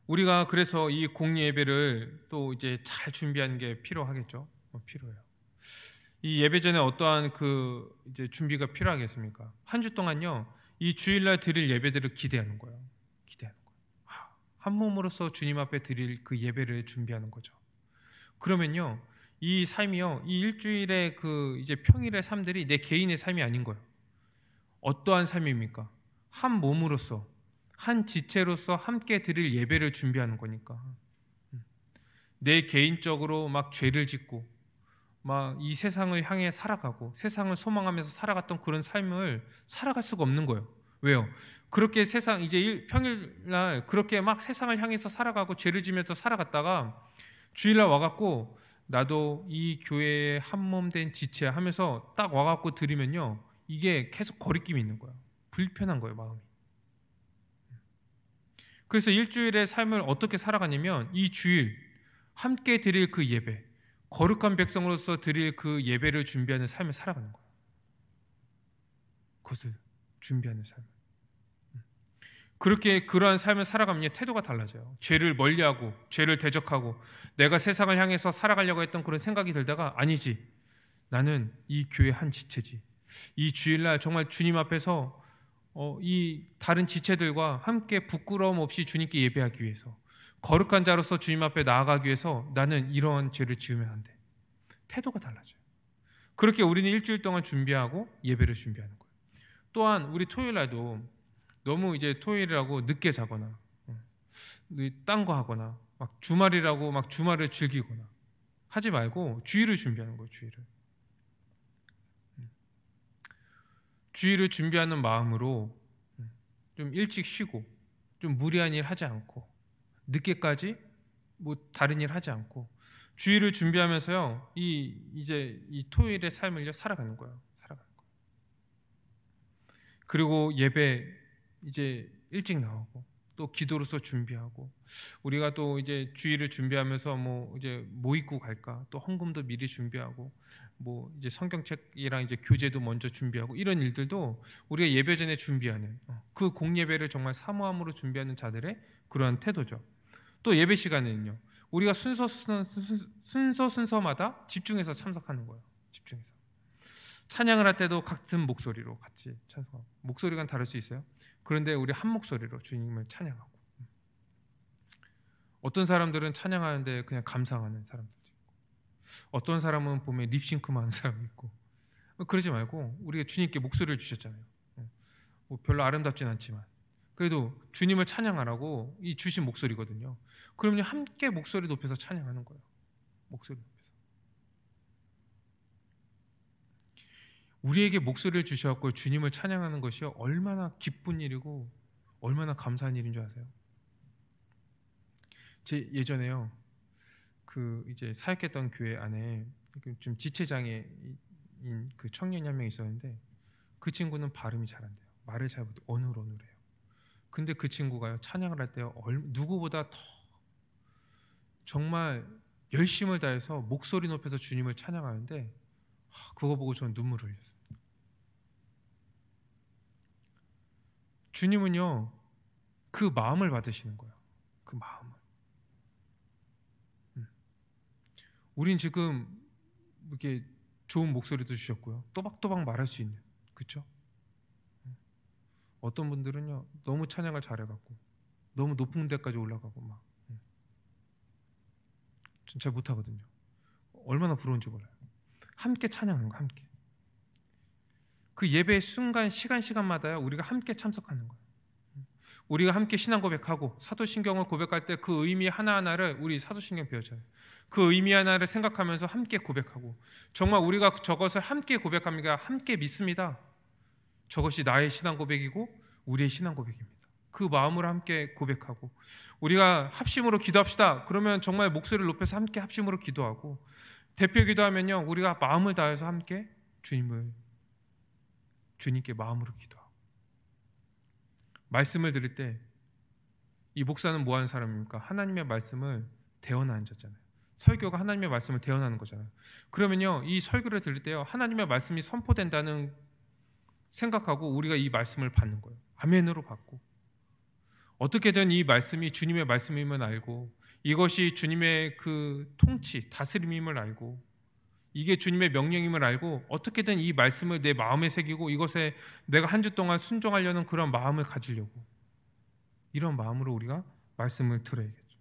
우리가 그래서 이 공예 예배를 또 이제 잘 준비하는 게 필요하겠죠. 필요해요. 이 예배 전에 어떠한 그 이제 준비가 필요하겠습니까? 한 주 동안요 이 주일날 드릴 예배들을 기대하는 거예요. 기대하는 거예요. 한 몸으로서 주님 앞에 드릴 그 예배를 준비하는 거죠. 그러면요 이 삶이요 이 일주일의 그 이제 평일의 삶들이 내 개인의 삶이 아닌 거예요. 어떠한 삶입니까? 한 몸으로서 한 지체로서 함께 드릴 예배를 준비하는 거니까 내 개인적으로 막 죄를 짓고 막 이 세상을 향해 살아가고 세상을 소망하면서 살아갔던 그런 삶을 살아갈 수가 없는 거예요. 왜요? 그렇게 세상 이제 평일날 그렇게 막 세상을 향해서 살아가고 죄를 지면서 살아갔다가 주일날 와갖고 나도 이 교회의 한 몸 된 지체야 하면서 딱 와갖고 들으면요 이게 계속 거리낌이 있는 거예요. 불편한 거예요 마음이. 그래서 일주일의 삶을 어떻게 살아가냐면 이 주일 함께 드릴 그 예배 거룩한 백성으로서 드릴 그 예배를 준비하는 삶을 살아가는 거예요. 그것을 준비하는 삶. 그렇게 그러한 삶을 살아가면 태도가 달라져요. 죄를 멀리하고 죄를 대적하고 내가 세상을 향해서 살아가려고 했던 그런 생각이 들다가 아니지. 나는 이 교회 한 지체지. 이 주일날 정말 주님 앞에서 이 다른 지체들과 함께 부끄러움 없이 주님께 예배하기 위해서 거룩한 자로서 주님 앞에 나아가기 위해서 나는 이러한 죄를 지으면 안 돼. 태도가 달라져요. 그렇게 우리는 일주일 동안 준비하고 예배를 준비하는 거예요. 또한 우리 토요일날도 너무 이제 토요일이라고 늦게 자거나 딴 거 하거나 막 주말이라고 막 주말을 즐기거나 하지 말고 주일을 준비하는 거예요. 주일을 준비하는 마음으로 좀 일찍 쉬고 좀 무리한 일 하지 않고 늦게까지 뭐 다른 일 하지 않고 주일을 준비하면서요 이제 이 토요일의 삶을요 살아가는 거예요. 그리고 예배 이제 일찍 나오고 또 기도로서 준비하고 우리가 또 이제 주일을 준비하면서 뭐 이제 뭐 입고 갈까 또 헌금도 미리 준비하고 뭐 이제 성경책이랑 이제 교재도 먼저 준비하고 이런 일들도 우리가 예배 전에 준비하는 그 공예배를 정말 사모함으로 준비하는 자들의 그러한 태도죠. 또 예배 시간에는요 우리가 순서마다 집중해서 참석하는 거예요. 집중해서 찬양을 할 때도 같은 목소리로 같이 찬송하고 목소리가 다를 수 있어요. 그런데 우리 한 목소리로 주님을 찬양하고 어떤 사람들은 찬양하는데 그냥 감상하는 사람들도 있고 어떤 사람은 보면 립싱크만 하는 사람이 있고 그러지 말고 우리가 주님께 목소리를 주셨잖아요. 뭐 별로 아름답진 않지만 그래도 주님을 찬양하라고 이 주신 목소리거든요. 그러면 함께 목소리 높여서 찬양하는 거예요. 목소리 높여서 우리에게 목소리를 주셔서 주님을 찬양하는 것이 얼마나 기쁜 일이고 얼마나 감사한 일인 줄 아세요? 제 예전에요 그 이제 사역했던 교회 안에 좀 지체장애인 그 청년이 한 명 있었는데 그 친구는 발음이 잘 안 돼요. 말을 잘 못해 어눌어눌해요. 근데 그 친구가요 찬양을 할 때 누구보다 더 정말 열심을 다해서 목소리 높여서 주님을 찬양하는데 그거 보고 저는 눈물을 흘렸어요. 주님은요 그 마음을 받으시는 거예요. 그 마음을. 우린 지금 이렇게 좋은 목소리도 주셨고요. 또박또박 말할 수 있는, 그렇죠? 어떤 분들은요 너무 찬양을 잘해갖고 너무 높은 데까지 올라가고 막 진짜 못하거든요. 얼마나 부러운지 몰라요. 함께 찬양하는 거, 함께. 그 예배의 순간 시간마다요 우리가 함께 참석하는 거예요. 우리가 함께 신앙 고백하고 사도신경을 고백할 때 그 의미 하나하나를 우리 사도신경 배웠잖아요. 그 의미 하나를 생각하면서 함께 고백하고 정말 우리가 저것을 함께 고백합니다. 함께 믿습니다. 저것이 나의 신앙 고백이고 우리의 신앙 고백입니다. 그 마음으로 함께 고백하고 우리가 합심으로 기도합시다. 그러면 정말 목소리를 높여서 함께 합심으로 기도하고 대표 기도하면요 우리가 마음을 다해서 함께 주님께 마음으로 기도하고 말씀을 들을 때 이 목사는 뭐 하는 사람입니까? 하나님의 말씀을 대언하 앉았잖아요. 설교가 하나님의 말씀을 대언하는 거잖아요. 그러면요 이 설교를 들을 때요 하나님의 말씀이 선포된다는 생각하고 우리가 이 말씀을 받는 거예요. 아멘으로 받고 어떻게든 이 말씀이 주님의 말씀임을 알고 이것이 주님의 그 통치, 다스림임을 알고 이게 주님의 명령임을 알고 어떻게든 이 말씀을 내 마음에 새기고 이것에 내가 한 주 동안 순종하려는 그런 마음을 가지려고 이런 마음으로 우리가 말씀을 들어야겠죠.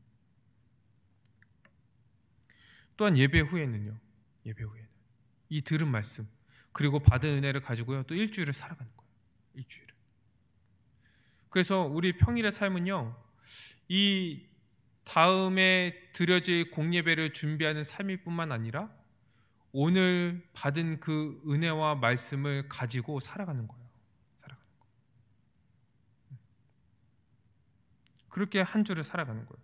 또한 예배 후에는요. 예배 후에는 이 들은 말씀 그리고 받은 은혜를 가지고요. 또 일주일을 살아가는 거예요. 일주일을. 그래서 우리 평일의 삶은요. 이 다음에 드려질 공예배를 준비하는 삶일 뿐만 아니라 오늘 받은 그 은혜와 말씀을 가지고 살아가는 거예요. 살아가는 거. 그렇게 한 주를 살아가는 거예요.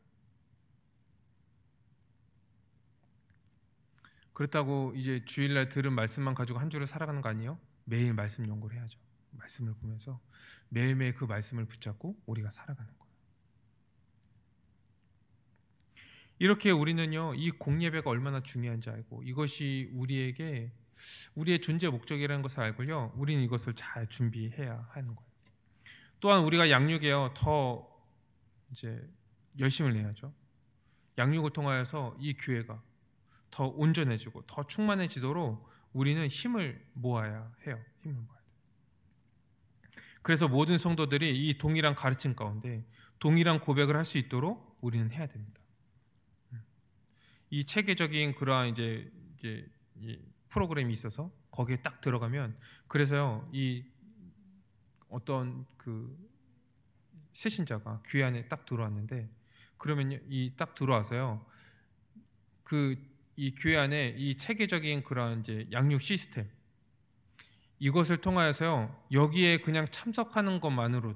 그렇다고 이제 주일날 들은 말씀만 가지고 한 주를 살아가는 거 아니에요? 매일 말씀 연구를 해야죠. 말씀을 보면서 매일매일 그 말씀을 붙잡고 우리가 살아가는 거예요. 이렇게 우리는요 이 공예배가 얼마나 중요한지 알고 이것이 우리에게 우리의 존재 목적이라는 것을 알고요 우리는 이것을 잘 준비해야 하는 거예요. 또한 우리가 양육에요 더 이제 열심을 내야죠. 양육을 통하여서 이 교회가 더 온전해지고 더 충만해지도록 우리는 힘을 모아야 해요. 힘을 모아야 돼요. 그래서 모든 성도들이 이 동일한 가르침 가운데 동일한 고백을 할 수 있도록 우리는 해야 됩니다. 이 체계적인 그러한 이제 이 프로그램이 있어서 거기에 딱 들어가면 그래서요 이 어떤 그 새신자가 교회 안에 딱 들어왔는데 그러면 이 딱 들어와서요 그 이 교회 안에 이 체계적인 그런 이제 양육 시스템 이것을 통하여서요 여기에 그냥 참석하는 것만으로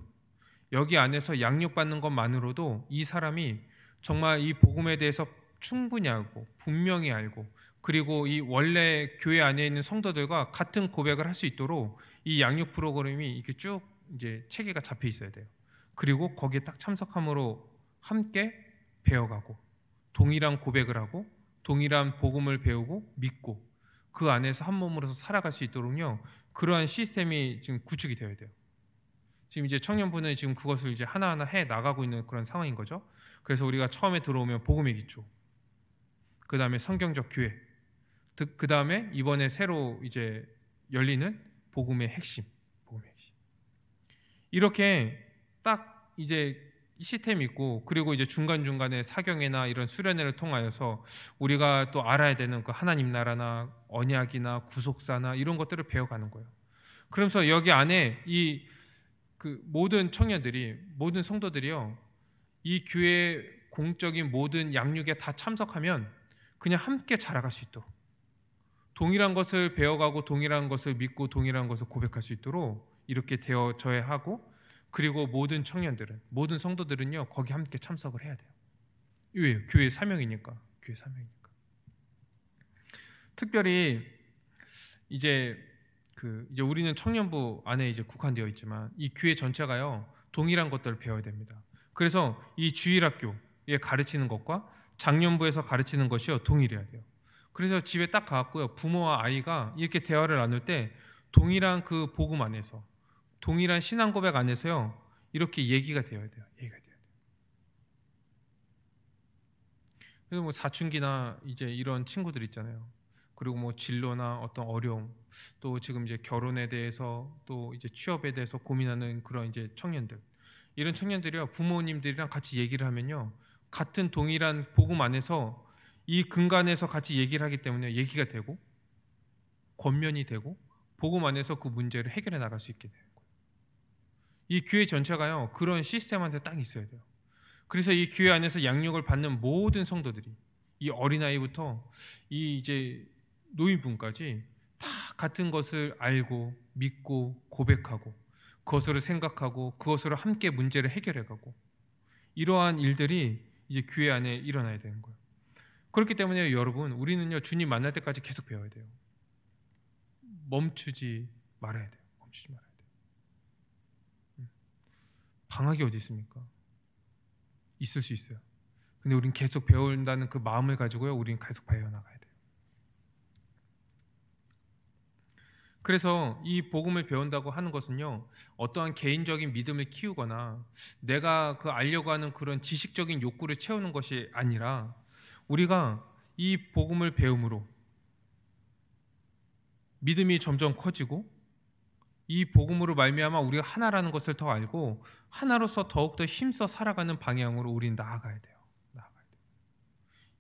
여기 안에서 양육받는 것만으로도 이 사람이 정말 이 복음에 대해서 충분히 알고 분명히 알고 그리고 이 원래 교회 안에 있는 성도들과 같은 고백을 할 수 있도록 이 양육 프로그램이 이렇게 쭉 이제 체계가 잡혀 있어야 돼요. 그리고 거기에 딱 참석함으로 함께 배워가고 동일한 고백을 하고 동일한 복음을 배우고 믿고 그 안에서 한 몸으로서 살아갈 수 있도록요 그러한 시스템이 지금 구축이 되어야 돼요. 지금 이제 청년부는 지금 그것을 이제 하나하나 해 나가고 있는 그런 상황인 거죠. 그래서 우리가 처음에 들어오면 복음의 기초, 그 다음에 성경적 교회, 그 다음에 이번에 새로 이제 열리는 복음의 핵심, 복음의 핵심. 이렇게 딱 이제 시스템이 있고 그리고 이제 중간중간에 사경회나 이런 수련회를 통하여서 우리가 또 알아야 되는 그 하나님 나라나 언약이나 구속사나 이런 것들을 배워가는 거예요. 그러면서 여기 안에 이 그 모든 청년들이 모든 성도들이요 이 교회 공적인 모든 양육에 다 참석하면 그냥 함께 자라갈 수 있도록 동일한 것을 배워가고 동일한 것을 믿고 동일한 것을 고백할 수 있도록 이렇게 되어져야 하고 그리고 모든 청년들은 모든 성도들은요 거기 함께 참석을 해야 돼요. 왜요? 교회 사명이니까. 교회 사명이니까. 특별히 이제 이제 우리는 청년부 안에 이제 국한되어 있지만 이 교회 전체가요 동일한 것들을 배워야 됩니다. 그래서 이 주일학교에 가르치는 것과 장년부에서 가르치는 것이요 동일해야 돼요. 그래서 집에 딱 가갖고요 부모와 아이가 이렇게 대화를 나눌 때 동일한 그 복음 안에서 동일한 신앙 고백 안에서요 이렇게 얘기가 되어야 돼요. 얘기가 돼야 돼요. 그래서 뭐 사춘기나 이제 이런 친구들 있잖아요. 그리고 뭐 진로나 어떤 어려움, 또 지금 이제 결혼에 대해서 또 이제 취업에 대해서 고민하는 그런 이제 청년들, 이런 청년들이요 부모님들이랑 같이 얘기를 하면요 같은 동일한 복음 안에서 이 근간에서 같이 얘기를 하기 때문에 얘기가 되고 권면이 되고 복음 안에서 그 문제를 해결해 나갈 수 있게 되는 거예요. 이 교회 전체가요 그런 시스템한테 딱 있어야 돼요. 그래서 이 교회 안에서 양육을 받는 모든 성도들이 이 어린아이부터 이 이제 노인분까지 다 같은 것을 알고 믿고 고백하고 그것으로 생각하고 그것으로 함께 문제를 해결해가고 이러한 일들이 이제 교회 안에 일어나야 되는 거예요. 그렇기 때문에 여러분 우리는요 주님 만날 때까지 계속 배워야 돼요. 멈추지 말아야 돼요. 멈추지 말아야 돼요. 방학이 어디 있습니까? 있을 수 있어요. 근데 우린 계속 배운다는 그 마음을 가지고요 우린 계속 배워나가야 돼요. 그래서 이 복음을 배운다고 하는 것은요 어떠한 개인적인 믿음을 키우거나 내가 그 알려고 하는 그런 지식적인 욕구를 채우는 것이 아니라 우리가 이 복음을 배움으로 믿음이 점점 커지고 이 복음으로 말미암아 우리가 하나라는 것을 더 알고 하나로서 더욱더 힘써 살아가는 방향으로 우린 나아가야 돼요. 나아가야 돼요.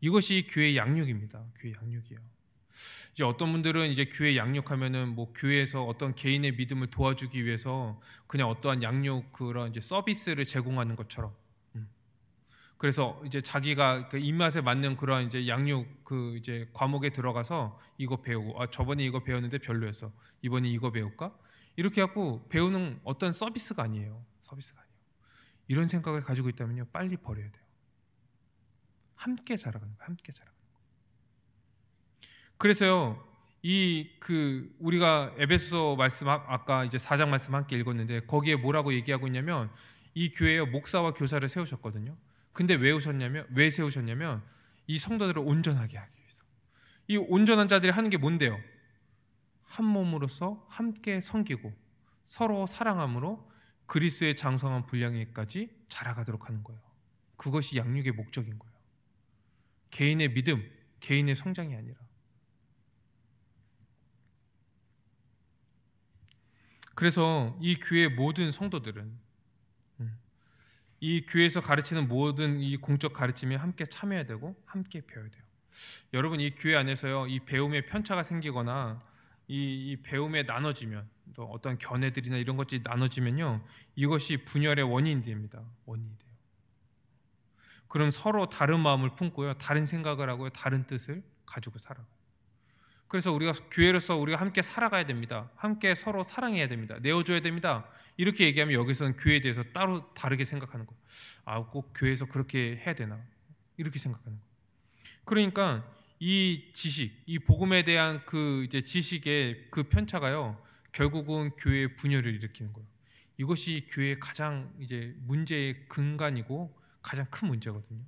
이것이 교회 양육입니다. 교회 양육이에요. 이제 어떤 분들은 이제 교회 양육하면은 뭐 교회에서 어떤 개인의 믿음을 도와주기 위해서 그냥 어떠한 양육 그런 이제 서비스를 제공하는 것처럼 그래서 이제 자기가 그 입맛에 맞는 그런 이제 양육 그 이제 과목에 들어가서 이거 배우고 저번에 이거 배웠는데 별로였어 이번에 이거 배울까 이렇게 하고 배우는 어떤 서비스가 아니에요. 서비스가 아니에요. 이런 생각을 가지고 있다면요 빨리 버려야 돼요. 함께 자라가는 거예요. 함께 자라가는 거예요. 그래서요 이 그 우리가 에베소서 말씀 아까 이제 4장 말씀 함께 읽었는데 거기에 뭐라고 얘기하고 있냐면 이 교회에 목사와 교사를 세우셨거든요. 근데 왜 세우셨냐면 이 성도들을 온전하게 하기 위해서. 이 온전한 자들이 하는 게 뭔데요? 한 몸으로서 함께 섬기고 서로 사랑함으로 그리스도의 장성한 분량에까지 자라가도록 하는 거예요. 그것이 양육의 목적인 거예요. 개인의 믿음, 개인의 성장이 아니라. 그래서 이 교회의 모든 성도들은 이 교회에서 가르치는 모든 이 공적 가르침에 함께 참여해야 되고 함께 배워야 돼요. 여러분 이 교회 안에서요 이 배움의 편차가 생기거나 이 배움에 나눠지면 또 어떤 견해들이나 이런 것들이 나눠지면요 이것이 분열의 원인이 됩니다. 원인이 돼요. 그럼 서로 다른 마음을 품고요 다른 생각을 하고요 다른 뜻을 가지고 살아가요. 그래서 우리가 교회로서 우리가 함께 살아가야 됩니다. 함께 서로 사랑해야 됩니다. 내어줘야 됩니다. 이렇게 얘기하면 여기서는 교회에 대해서 따로 다르게 생각하는 거예요. 꼭 교회에서 그렇게 해야 되나? 이렇게 생각하는 거예요. 그러니까 이 지식, 이 복음에 대한 그 이제 지식의 그 편차가요, 결국은 교회의 분열을 일으키는 거예요. 이것이 교회의 가장 이제 문제의 근간이고 가장 큰 문제거든요.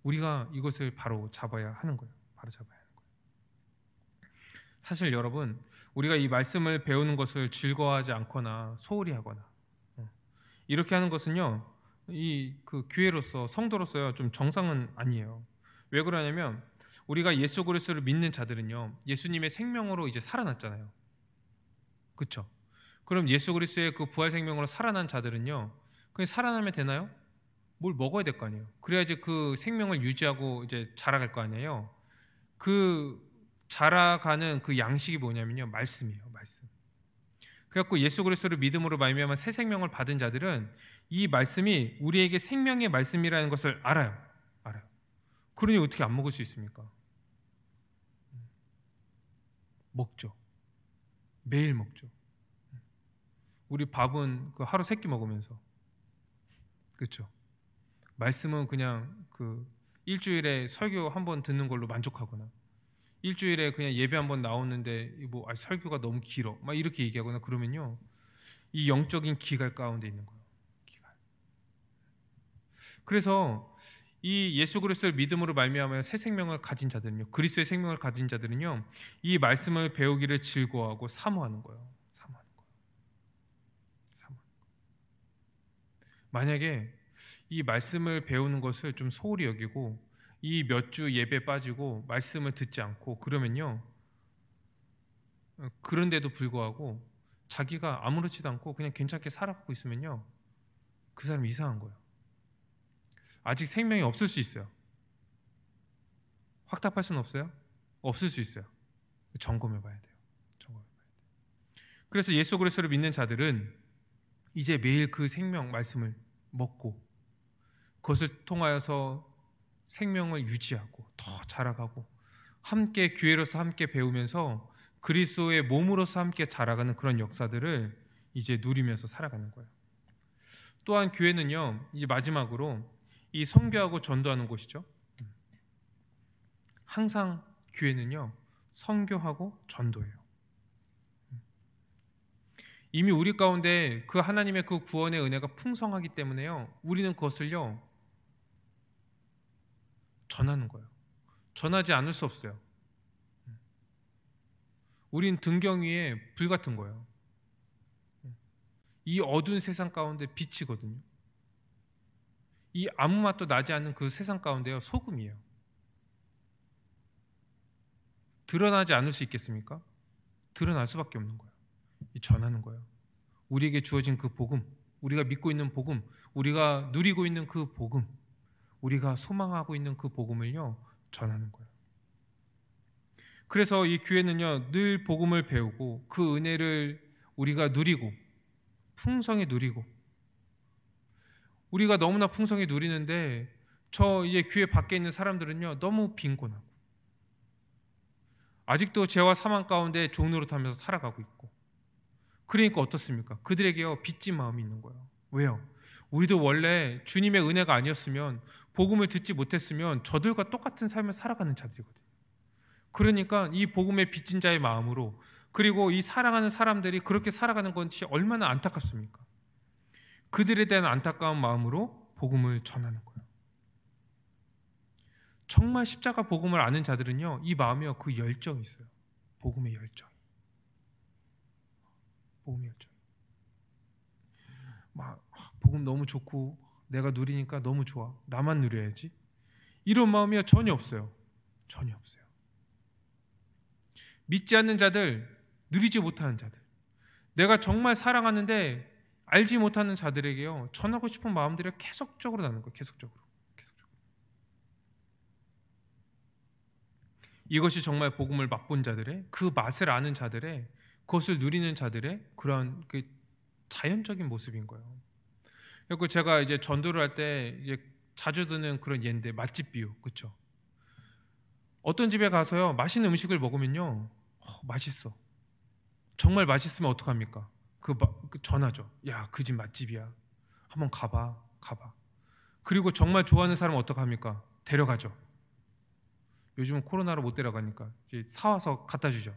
우리가 이것을 바로 잡아야 하는 거예요. 바로 잡아야 하는 거예요. 사실 여러분, 우리가 이 말씀을 배우는 것을 즐거워하지 않거나 소홀히 하거나 이렇게 하는 것은요, 이 그 교회로서 성도로서요 좀 정상은 아니에요. 왜 그러냐면 우리가 예수 그리스도를 믿는 자들은요, 예수님의 생명으로 이제 살아났잖아요. 그렇죠? 그럼 예수 그리스도의 그 부활 생명으로 살아난 자들은요, 그냥 살아나면 되나요? 뭘 먹어야 될 거 아니에요. 그래야지 그 생명을 유지하고 이제 자라갈 거 아니에요. 그 자라가는 그 양식이 뭐냐면요, 말씀이에요. 말씀. 그래갖고 예수 그리스도를 믿음으로 말미암아 새 생명을 받은 자들은 이 말씀이 우리에게 생명의 말씀이라는 것을 알아요. 알아요. 그러니 어떻게 안 먹을 수 있습니까? 먹죠. 매일 먹죠. 우리 밥은 그 하루 3끼 먹으면서, 그렇죠? 말씀은 그냥 그 일주일에 설교 한 번 듣는 걸로 만족하거나, 일주일에 그냥 예배 한 번 나오는데 뭐 설교가 너무 길어, 막 이렇게 얘기하거나 그러면요, 이 영적인 기갈 가운데 있는 거예요. 기갈. 그래서 이 예수 그리스도를 믿음으로 말미암아 새 생명을 가진 자들은요, 그리스도의 생명을 가진 자들은요, 이 말씀을 배우기를 즐거워하고 사모하는 거예요. 사모하는 거예요. 사모하는 거예요. 만약에 이 말씀을 배우는 것을 좀 소홀히 여기고 이 몇 주 예배 빠지고 말씀을 듣지 않고 그러면요, 그런데도 불구하고 자기가 아무렇지도 않고 그냥 괜찮게 살아가고 있으면요, 그 사람이 이상한 거예요. 아직 생명이 없을 수 있어요. 확답할 수는 없어요. 없을 수 있어요. 점검해 봐야 돼요. 점검해 봐야 돼요. 그래서 예수 그리스도를 믿는 자들은 이제 매일 그 생명 말씀을 먹고 그것을 통하여서 생명을 유지하고 더 자라가고 함께 교회로서 함께 배우면서 그리스도의 몸으로서 함께 자라가는 그런 역사들을 이제 누리면서 살아가는 거예요. 또한 교회는요, 이제 마지막으로 이 선교하고 전도하는 곳이죠. 항상 교회는요, 선교하고 전도예요. 이미 우리 가운데 그 하나님의 그 구원의 은혜가 풍성하기 때문에요, 우리는 그것을요 전하는 거예요. 전하지 않을 수 없어요. 우린 등경 위에 불 같은 거예요. 이 어두운 세상 가운데 빛이거든요. 이 아무 맛도 나지 않는 그 세상 가운데요, 소금이에요. 드러나지 않을 수 있겠습니까? 드러날 수밖에 없는 거예요. 이 전하는 거예요. 우리에게 주어진 그 복음, 우리가 믿고 있는 복음, 우리가 누리고 있는 그 복음, 우리가 소망하고 있는 그 복음을요, 전하는 거예요. 그래서 이 교회는요, 늘 복음을 배우고 그 은혜를 우리가 누리고 풍성히 누리고, 우리가 너무나 풍성히 누리는데 저 이제 교회 밖에 있는 사람들은요, 너무 빈곤하고 아직도 죄와 사망 가운데 종노릇하면서 살아가고 있고, 그러니까 어떻습니까? 그들에게요, 빚진 마음이 있는 거예요. 왜요? 우리도 원래 주님의 은혜가 아니었으면, 복음을 듣지 못했으면 저들과 똑같은 삶을 살아가는 자들이거든요. 그러니까 이 복음의 빚진 자의 마음으로, 그리고 이 사랑하는 사람들이 그렇게 살아가는 것이 얼마나 안타깝습니까? 그들에 대한 안타까운 마음으로 복음을 전하는 거예요. 정말 십자가 복음을 아는 자들은요, 이 마음이요, 그 열정이 있어요. 복음의 열정. 복음의 열정. 막 복음 너무 좋고 내가 누리니까 너무 좋아, 나만 누려야지, 이런 마음이요 전혀 없어요. 전혀 없어요. 믿지 않는 자들, 누리지 못하는 자들, 내가 정말 사랑하는데 알지 못하는 자들에게요, 전하고 싶은 마음들이 계속적으로 나는 거예요. 계속적으로. 이것이 정말 복음을 맛본 자들의, 그 맛을 아는 자들의, 그것을 누리는 자들의 그런 그 자연적인 모습인 거예요. 그리고 제가 이제 전도를 할 때 이제 자주 드는 그런 예인데, 맛집 비유, 그렇죠? 어떤 집에 가서요, 맛있는 음식을 먹으면요, 맛있어, 정말 맛있으면 어떡합니까? 전하죠. 야, 그 집 맛집이야, 한번 가봐. 그리고 정말 좋아하는 사람은 어떡합니까? 데려가죠. 요즘은 코로나로 못 데려가니까 이제 사와서 갖다 주죠.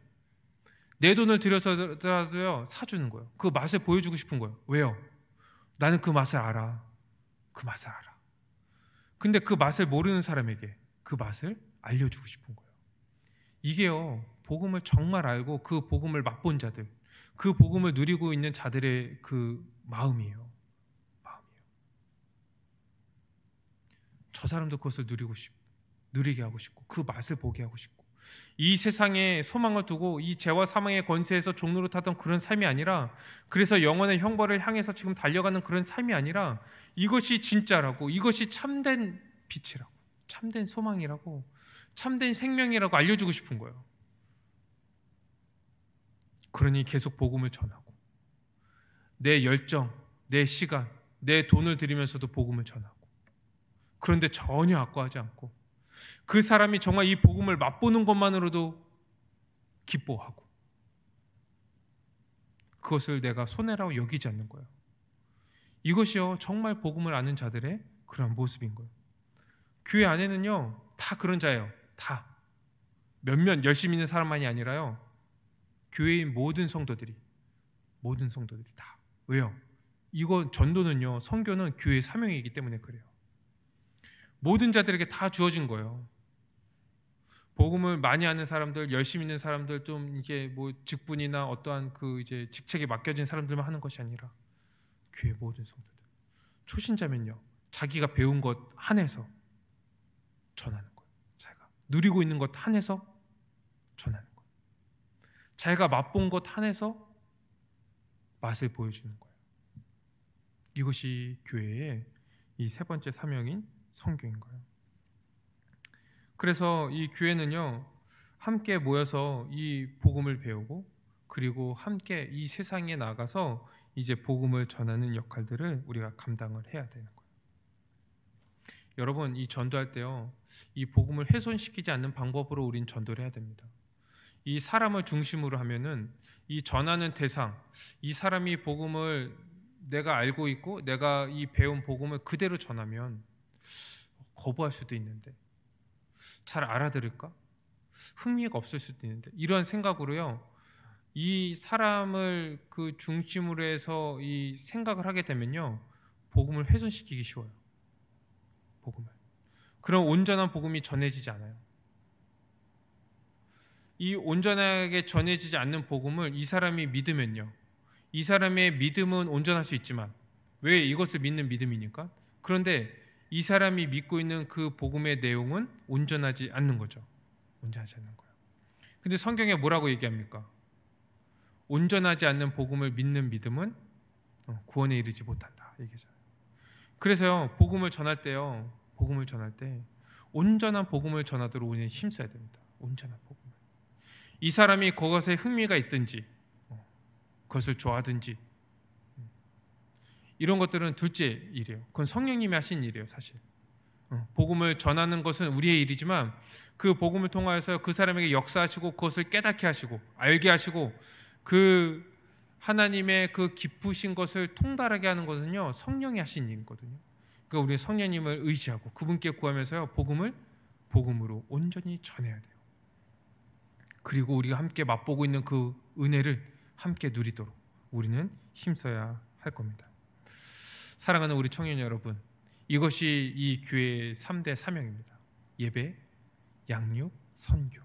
내 돈을 들여서라도요, 사주는 거예요. 그 맛을 보여주고 싶은 거예요. 왜요? 나는 그 맛을 알아. 그 맛을 알아. 근데 그 맛을 모르는 사람에게 그 맛을 알려주고 싶은 거예요. 이게요, 복음을 정말 알고 그 복음을 맛본 자들, 그 복음을 누리고 있는 자들의 그 마음이에요. 저 사람도 그것을 누리게 하고 싶고, 그 맛을 보게 하고 싶고, 이 세상에 소망을 두고 이 죄와 사망의 권세에서 종노릇하던 그런 삶이 아니라, 그래서 영원의 형벌을 향해서 지금 달려가는 그런 삶이 아니라, 이것이 진짜라고, 이것이 참된 빛이라고, 참된 소망이라고, 참된 생명이라고 알려주고 싶은 거예요. 그러니 계속 복음을 전하고, 내 열정, 내 시간, 내 돈을 들이면서도 복음을 전하고, 그런데 전혀 아까워하지 않고, 그 사람이 정말 이 복음을 맛보는 것만으로도 기뻐하고, 그것을 내가 손해라고 여기지 않는 거예요. 이것이요, 정말 복음을 아는 자들의 그런 모습인 거예요. 교회 안에는요, 다 그런 자예요. 다. 몇몇 열심히 있는 사람만이 아니라요, 교회의 모든 성도들이 다. 왜요? 이거 전도는요, 선교는 교회의 사명이기 때문에 그래요. 모든 자들에게 다 주어진 거예요. 복음을 많이 아는 사람들, 열심히 있는 사람들, 좀 이게 뭐 직분이나 어떠한 그 이제 직책에 맡겨진 사람들만 하는 것이 아니라 교회 모든 성도들. 초신자면요, 자기가 배운 것 한해서 전하는 거예요. 자기가 누리고 있는 것 한해서 전하는 거예요. 자기가 맛본 것 한해서 맛을 보여주는 거예요. 이것이 교회의 이 세 번째 사명인 선교인 거예요. 그래서 이 교회는요, 함께 모여서 이 복음을 배우고 그리고 함께 이 세상에 나가서 이제 복음을 전하는 역할들을 우리가 감당을 해야 되는 거예요. 여러분, 이 전도할 때요, 이 복음을 훼손시키지 않는 방법으로 우린 전도를 해야 됩니다. 이 사람을 중심으로 하면은 이 전하는 대상, 이 사람이 복음을 내가 알고 있고 내가 이 배운 복음을 그대로 전하면 거부할 수도 있는데, 잘 알아들을까? 흥미가 없을 수도 있는데, 이런 생각으로요, 이 사람을 그 중심으로 해서 이 생각을 하게 되면요, 복음을 훼손시키기 쉬워요. 복음을. 그럼 온전한 복음이 전해지지 않아요. 이 온전하게 전해지지 않는 복음을 이 사람이 믿으면요, 이 사람의 믿음은 온전할 수 있지만, 왜? 이것을 믿는 믿음이니까. 그런데 이 사람이 믿고 있는 그 복음의 내용은 온전하지 않는 거죠. 온전하지 않는 거예요. 근데 성경에 뭐라고 얘기합니까? 온전하지 않는 복음을 믿는 믿음은 구원에 이르지 못한다 얘기잖아요. 그래서요, 복음을 전할 때요, 복음을 전할 때 온전한 복음을 전하도록 우리는 힘써야 됩니다. 온전한 복음을. 이 사람이 그것에 흥미가 있든지 그것을 좋아하든지 이런 것들은 둘째 일이에요. 그건 성령님이 하신 일이에요, 사실. 복음을 전하는 것은 우리의 일이지만 그 복음을 통하여서 그 사람에게 역사하시고 그것을 깨닫게 하시고 알게 하시고 그 하나님의 그 기쁘신 것을 통달하게 하는 것은요, 성령이 하신 일이거든요. 그러니까 우리 성령님을 의지하고 그분께 구하면서요, 복음을 복음으로 온전히 전해야 돼요. 그리고 우리가 함께 맛보고 있는 그 은혜를 함께 누리도록 우리는 힘써야 할 겁니다. 사랑하는 우리 청년 여러분, 이것이 이 교회의 3대 사명입니다. 예배, 양육, 선교.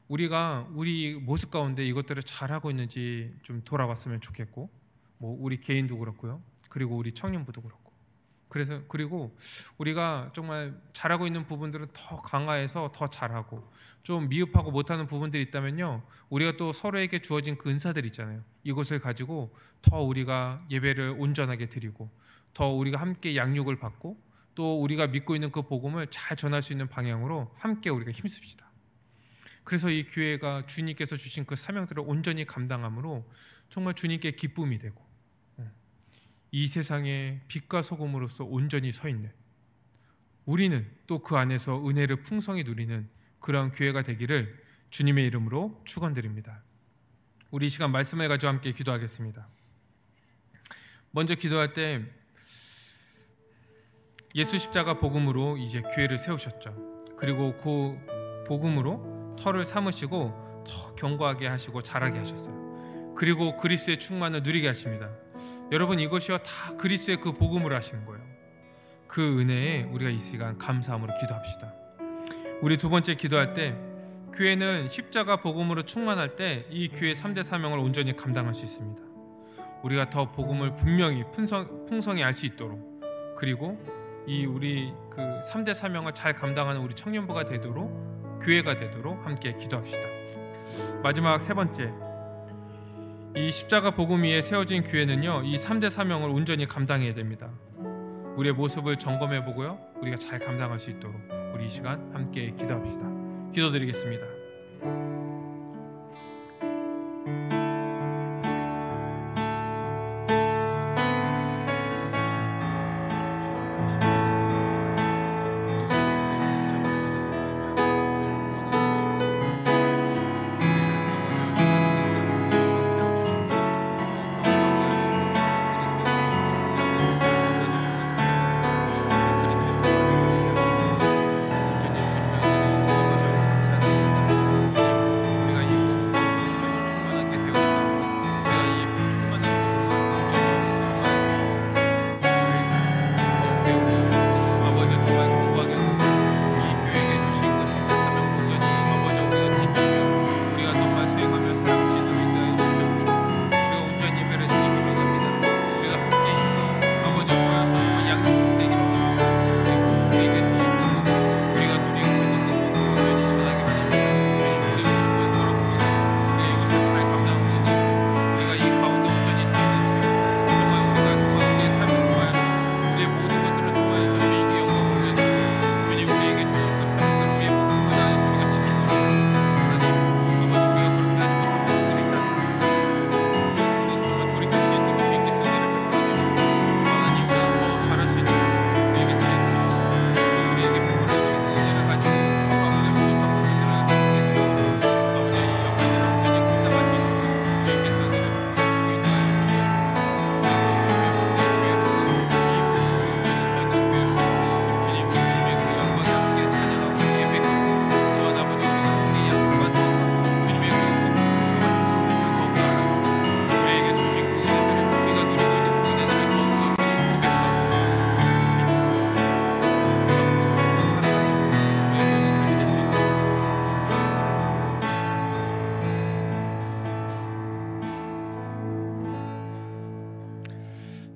우리가 우리 모습 가운데 이것들을 잘하고 있는지 좀 돌아봤으면 좋겠고, 뭐 우리 개인도 그렇고요, 그리고 우리 청년부도 그렇고, 그리고 우리가 정말 잘하고 있는 부분들은 더 강화해서 더 잘하고, 좀 미흡하고 못하는 부분들이 있다면요, 우리가 또 서로에게 주어진 그 은사들 있잖아요. 이것을 가지고 더 우리가 예배를 온전하게 드리고, 더 우리가 함께 양육을 받고, 또 우리가 믿고 있는 그 복음을 잘 전할 수 있는 방향으로 함께 우리가 힘씁시다. 그래서 이 교회가 주님께서 주신 그 사명들을 온전히 감당함으로 정말 주님께 기쁨이 되고, 이 세상에 빛과 소금으로서 온전히 서 있는, 우리는 또 그 안에서 은혜를 풍성히 누리는 그러한 교회가 되기를 주님의 이름으로 축원드립니다. 우리 이 시간 말씀을 가지고 함께 기도하겠습니다. 먼저 기도할 때 예수 십자가 복음으로 이제 교회를 세우셨죠. 그리고 그 복음으로 터를 삼으시고 더 견고하게 하시고 자라게 하셨어요. 그리고 그리스도의 충만을 누리게 하십니다. 여러분, 이것이요 다 그리스도의 그 복음으로 하시는 거예요. 그 은혜에 우리가 이 시간 감사함으로 기도합시다. 우리 두 번째 기도할 때, 교회는 십자가 복음으로 충만할 때 이 교회의 3대 사명을 온전히 감당할 수 있습니다. 우리가 더 복음을 분명히 풍성히 알 수 있도록, 그리고 이 우리 그 3대 사명을 잘 감당하는 우리 청년부가 되도록, 교회가 되도록 함께 기도합시다. 마지막 세 번째, 이 십자가 복음 위에 세워진 교회는요, 이 3대 사명을 온전히 감당해야 됩니다. 우리의 모습을 점검해 보고요, 우리가 잘 감당할 수 있도록 우리 이 시간 함께 기도합시다. 기도드리겠습니다.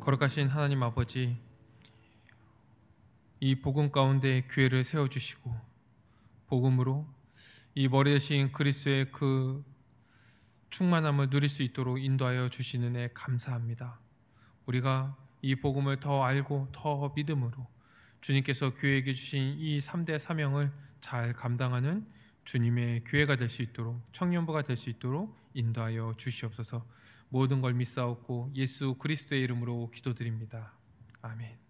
거룩하신 하나님 아버지, 이 복음 가운데 교회를 세워주시고 복음으로 이 머리 대신 그리스도의 그 충만함을 누릴 수 있도록 인도하여 주시는 애 감사합니다. 우리가 이 복음을 더 알고 더 믿음으로 주님께서 교회에게 주신 이 3대 사명을 잘 감당하는 주님의 교회가 될 수 있도록, 청년부가 될 수 있도록 인도하여 주시옵소서. 모든 걸 믿사옵고 예수 그리스도의 이름으로 기도드립니다. 아멘.